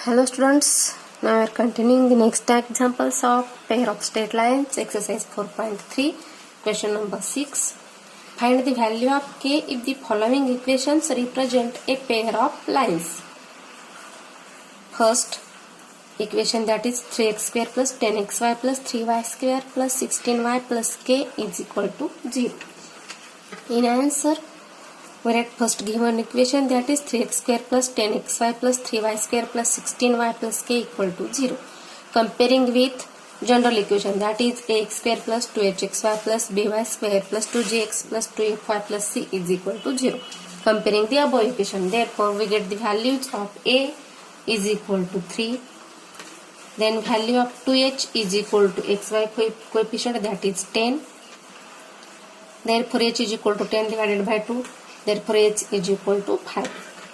Hello students, now we are continuing the next examples of pair of straight lines, exercise 4.3, question number 6. Find the value of k if the following equations represent a pair of lines. First equation, that is 3x square plus 10xy plus 3y square plus 16y plus k is equal to 0. In answer, we write first given equation, that is 3x square plus 10xy plus 3y square plus 16y plus k equal to 0. Comparing with general equation, that is ax square plus 2hxy plus by square plus 2gx plus 2fy plus c is equal to 0. Comparing the above equation, therefore we get the values of a is equal to 3. Then value of 2h is equal to xy coefficient, that is 10. Therefore h is equal to 10 divided by 2. Therefore h is equal to 5.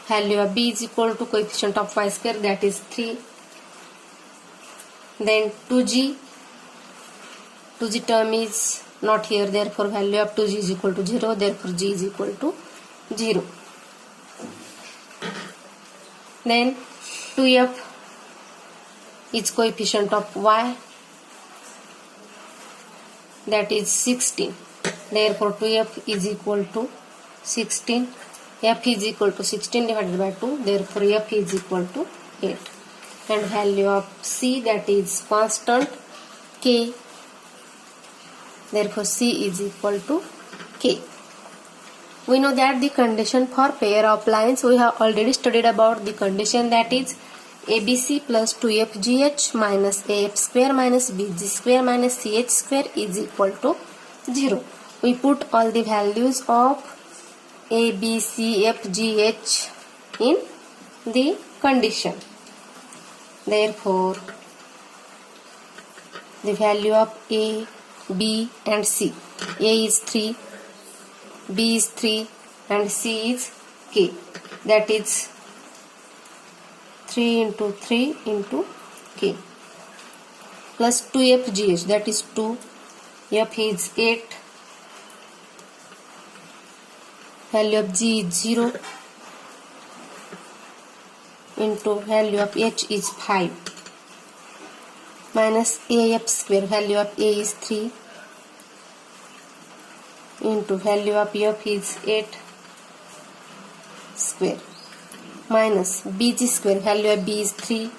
Value of b is equal to coefficient of y square, that is 3. Then 2g term is not here, therefore value of 2g is equal to 0. Therefore g is equal to 0. Then 2f is coefficient of y, that is 16. Therefore 2f is equal to 16. F is equal to 16 divided by 2. Therefore f is equal to 8. And value of c, that is constant k. Therefore c is equal to k. We know that the condition for pair of lines, we have already studied about the condition, that is abc plus 2fgh minus af square minus bg square minus ch square is equal to 0. We put all the values of a, b, c, f, g, h in the condition. Therefore, the value of a, b and c. A is 3, b is 3 and c is k. That is 3 into 3 into k plus 2fgh, that is 2. F is 8. Value of g is 0 into value of h is 5 minus af square, value of a is 3 into value of f is 8 square minus bg square, value of b is 3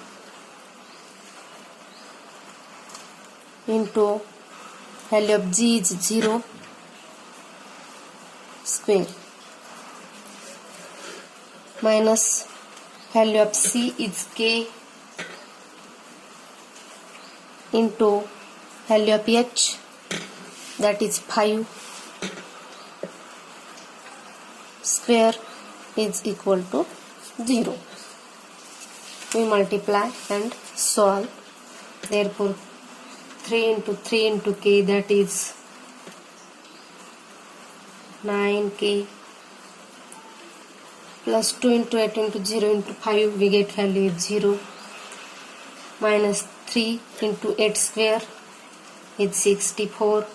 into value of g is 0 square minus value of c is k into value of h, that is 5 square is equal to 0. We multiply and solve. Therefore 3 into 3 into k, that is 9k plus 2 into 8 into 0 into 5, we get value is 0 minus 3 into 8 square is 64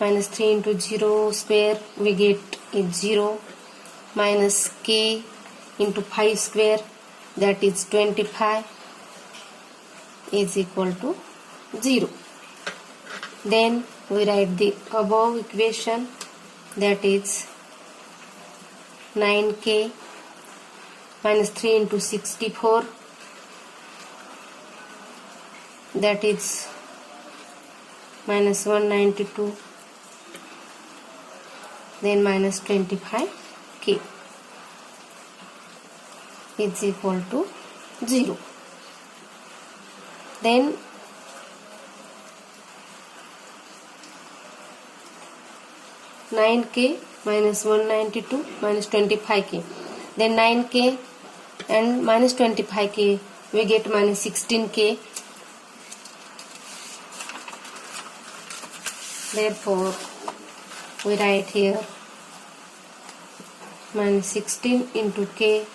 minus 3 into 0 square, we get is 0 minus k into 5 square, that is 25 is equal to 0. Then we write the above equation, that is 9k minus 3 into 64, that is minus 192, then minus 25k is equal to 0. Then k minus 192 minus 25k, then 9k and minus 25k, we get minus 16k. Therefore we write here minus 16 into k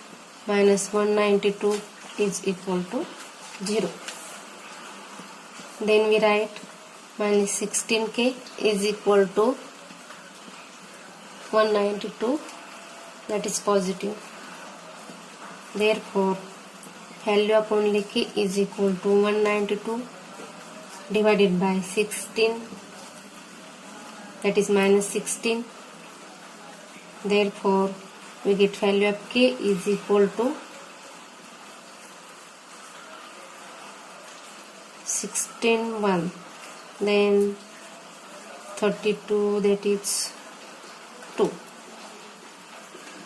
minus 192 is equal to 0. Then we write minus 16k is equal to 192, that is positive. Therefore value of only k is equal to 192 divided by 16, that is minus 16. Therefore we get value of k is equal to 16 1, then 32, that is 2,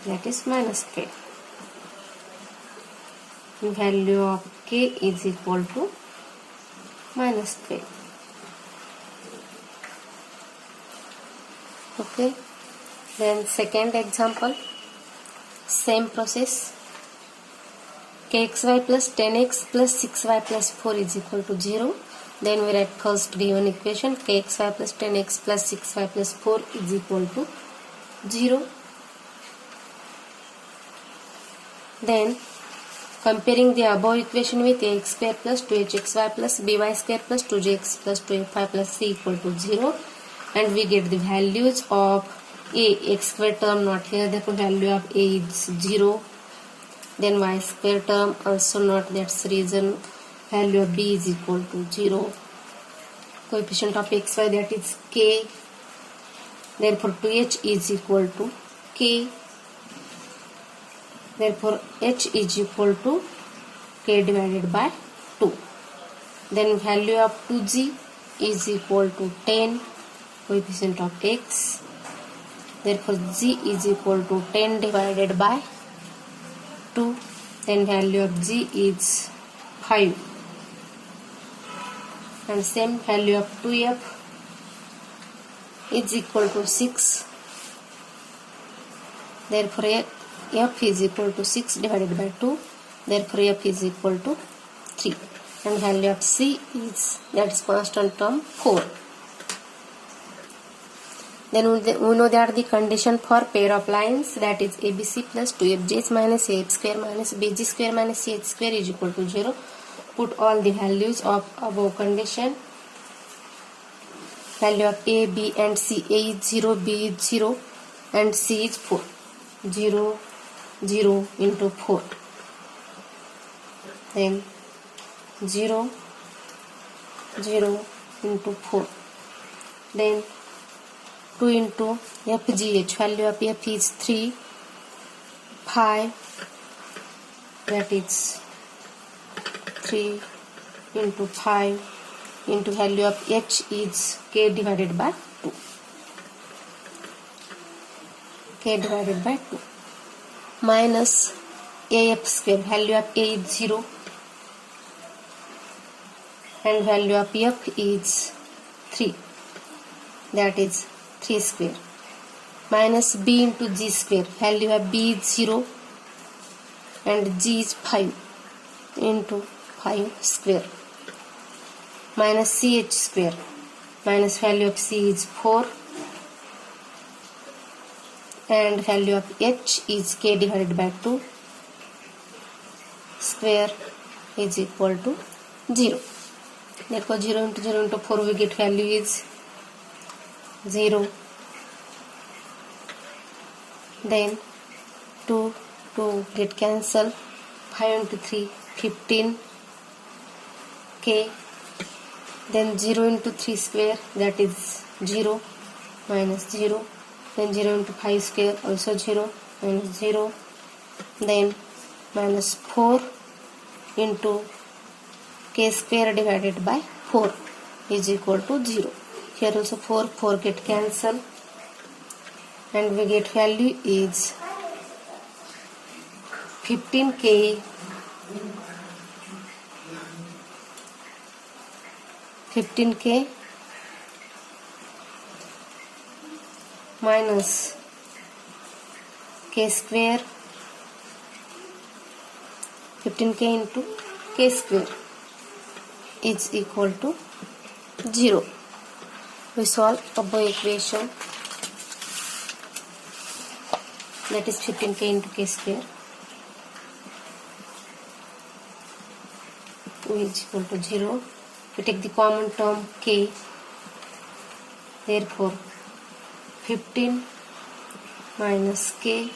that is minus k. Value of k is equal to minus k. Okay, then second example, same process. kxy plus 10x plus 6y plus 4 is equal to 0. Then we write first given equation, kxy plus 10x plus 6y plus 4 is equal to 0. Then comparing the above equation with ax square plus 2hxy plus by square plus 2gx plus 2fy plus c equal to 0, and we get the values of a x square term not here, therefore value of a is 0. Then y square term also not, that's the reason value of b is equal to 0. Coefficient of xy, that is k, therefore 2h is equal to k, therefore h is equal to k divided by 2. Then value of 2g is equal to 10, coefficient of x, therefore g is equal to 10 divided by 2. Then value of g is 5, and same value of 2f is equal to 6, therefore f is equal to 6 divided by 2, therefore f is equal to 3, and value of c is, that is constant term, 4. Then we know that the condition for pair of lines, that is ABC plus 2FGH minus AF square minus BG square minus CH square is equal to 0. Put all the values of above condition. Value of A, B and C. A is 0, B is 0 and C is 4. 0, 0 into 4. Then 0, 0 into 4. Then 2 into FGH, value of F is 3, 5, that is 3 into 5 into value of H is k divided by 2, k divided by 2, minus AF square, value of A is 0 and value of F is 3, that is 3 square, minus b into g square, value of b is 0 and g is 5 into 5 square, minus ch square, minus value of c is 4 and value of h is k divided by 2 square is equal to 0. Therefore 0 into 0 into 4 we get value is 0. Then 2 get cancel, 5 into 3 15 k, then 0 into 3 square, that is 0 minus 0, then 0 into 5 square also 0 minus 0, then minus 4 into k square divided by 4 is equal to 0. Here also 4 get cancel and we get value is 15k minus k square, 15k into k square is equal to 0. We solve above equation, that is 15k into k square is equal to 0. We take the common term k, therefore 15 minus k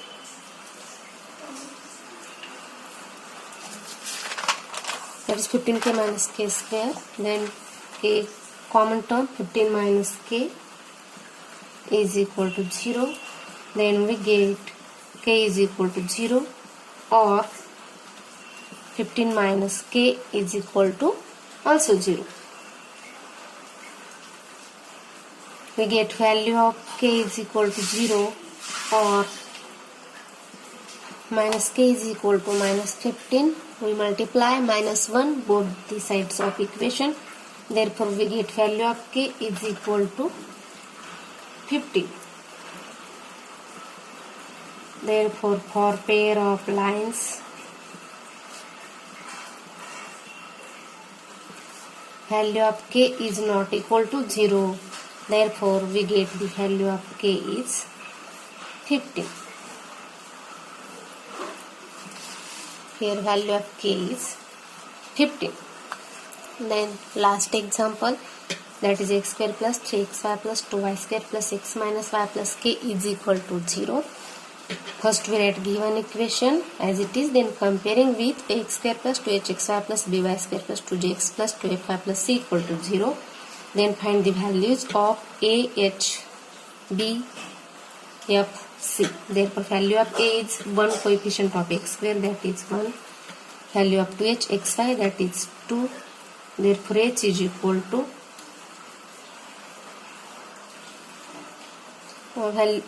that is 15k minus k square, then k common term 15 minus k is equal to 0, then we get k is equal to 0 or 15 minus k is equal to also 0. We get value of k is equal to 0 or minus k is equal to minus 15. We multiply minus 1 both the sides of equation. Therefore, we get value of k is equal to 15. Therefore, for pair of lines, value of k is not equal to 0. Therefore, we get the value of k is 15. Here value of k is 15. Then last example, that is x square plus 3xy plus 2y square plus x minus y plus k is equal to 0. First we write given equation as it is, then comparing with x square plus 2hxy plus by square plus 2gx plus 2fy plus c equal to 0. Then find the values of a, h, b, f, c. Therefore, value of a is 1 coefficient of x square, that is 1. Value of 2h xy, that is 2. Therefore, h is equal to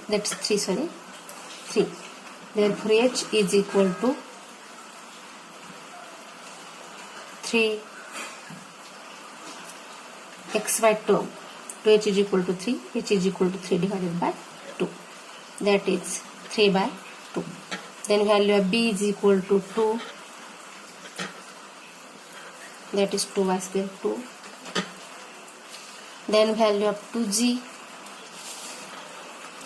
that's 3. Therefore, h is equal to 3 xy term. 2h is equal to 3. H is equal to 3 divided by 2. That is 3 by 2. Then value of b is equal to 2. That is 2y square 2. Then value of 2g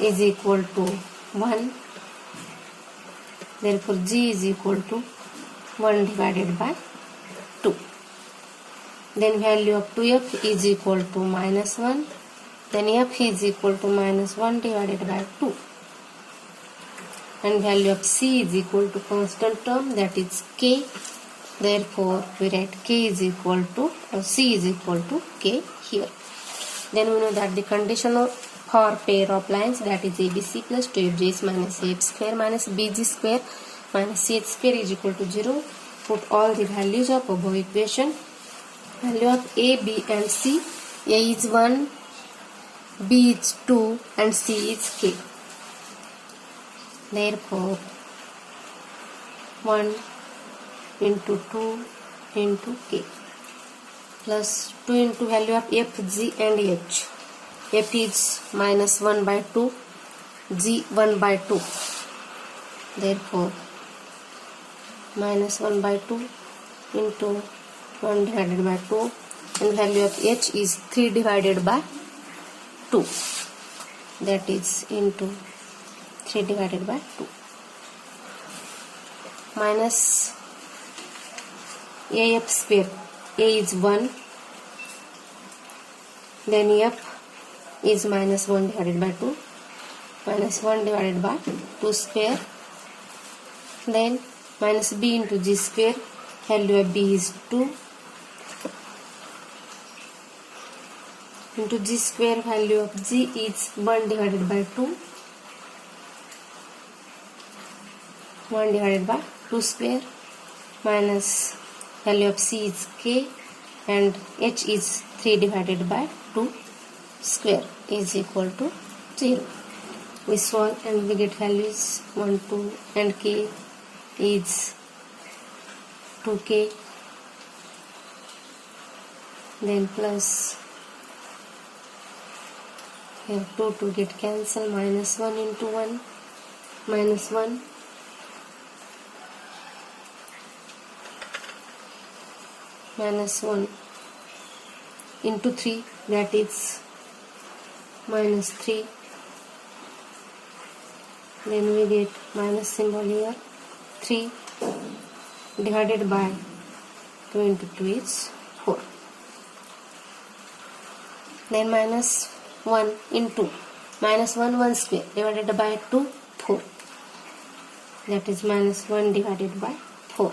is equal to 1. Therefore, g is equal to 1 divided by 2. Then value of 2f is equal to minus 1. Then f is equal to minus 1 divided by 2. And value of c is equal to constant term, that is k. Therefore, we write k is equal to, or c is equal to k here. Then we know that the condition for pair of lines, that is abc plus 2fgs minus af square minus bg square minus ch square is equal to 0. Put all the values of above equation. Value of a, b and c. A is 1, b is 2 and c is k. Therefore, 1 into 2 into k plus 2 into value of f, g and h. F is minus 1 by 2, g 1 by 2. Therefore, minus 1 by 2 into 1 divided by 2, and value of h is 3 divided by 2. That is into 3 divided by 2. Minus af square. A is 1. Then f is minus 1 divided by 2. Minus 1 divided by 2 square. Then minus b into g square. Value of b is 2. Into g square, value of g is 1 divided by 2. 1 divided by 2 square minus value of c is k and h is 3 divided by 2 square is equal to 0. We solve and we get values 1, 2 and k is 2k. Then plus here 2 get cancel, minus 1 into 1 minus 1. Minus 1 into 3, that is minus 3. Then we get minus symbol here. 3 divided by 2 into 2 is 4. Then minus 1 into minus 1 square divided by 2, 4. That is minus 1 divided by 4.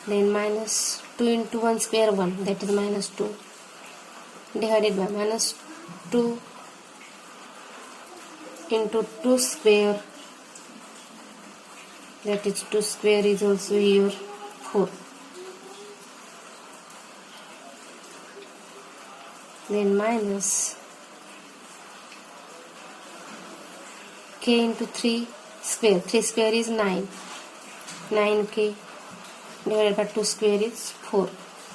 then minus 2 into 1 square 1, that is minus 2, divided by minus 2 into 2 square, that is 2 square is also here 4, then minus k into 3 square, 3 square is 9, 9k divided by 2 square is 4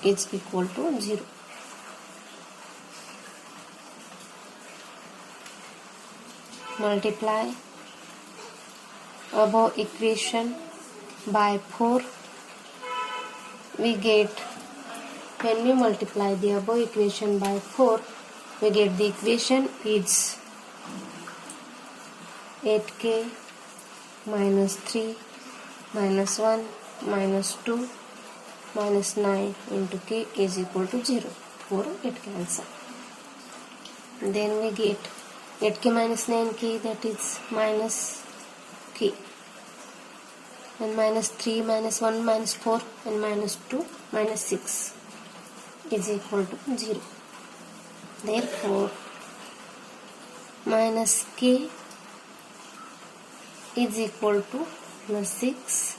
is equal to 0. Multiply above equation by 4, we get, when we multiply the above equation by 4, we get the equation is 8k minus 3 minus 1 minus 2 minus 9 into k is equal to 0. 4 it cancel. Then we get 8k minus 9k, that is minus k, and minus 3 minus 1 minus 4 and minus 2 minus 6 is equal to 0. Therefore minus k is equal to plus 6.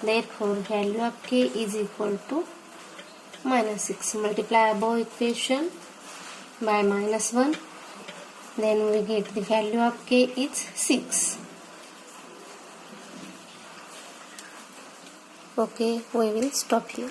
Therefore value of k is equal to minus 6. Multiply above equation by minus 1, then we get the value of k is 6. Okay, we will stop here.